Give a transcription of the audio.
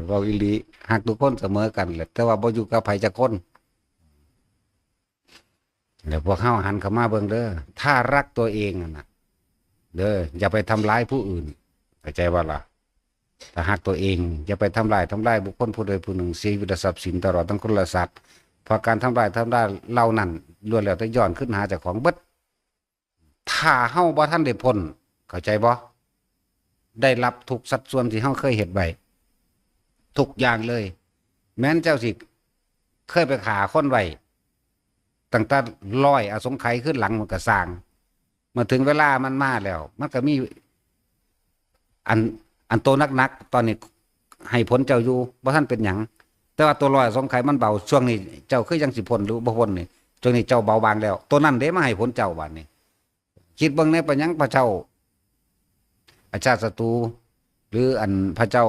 เราอีหลีหักทุกคนเสมอกันแหละแต่ว่าบ่อยู่กับไผจักคนเดี๋ยวพวกเฮาหันเข้ามาเบิ่งเด้อถ้ารักตัวเองน่ะเด้ออย่าไปทำร้ายผู้อื่นเข้าใจว่าล่ะถ้าหักตัวเองอย่าไปทำร้ายบุคคลผู้ใดผู้หนึ่งชีวิตทรัพย์สินตลอดทั้งคนและสัตว์เพราะการทำร้ายเหล่านั้นล้วนแล้วแต่ย้อนขึ้นหาเจ้าของเบิดถ้าเฮาบ่ทันได้พ้นเข้าใจบ่ได้รับทุกสัดส่วนที่เฮาเคยเฮ็ดไว้ทุกอย่างเลย แม้นเจ้าสิเคยไปฆ่าคนไว้ตั้งแต่ร้อยอสงไขยขึ้นหลังมันก็สร้างมาถึงเวลามันมาแล้วมันก็มีอันโตนักตอนนี้ให้ผลเจ้าอยู่บ่ท่านเป็นหยังแต่ว่าตัวร้อยอสงไขยมันเบาช่วงนี้เจ้าคือยังสิพ้นหรือบ่พ้นนี่ช่วงนี้เจ้าเบาบางแล้วตัวนั้นเด้มาให้ผลเจ้าบัดนี้คิดเบิ่งในปัญญังพระเจ้าอาชาติศัตรูหรือพระเจ้า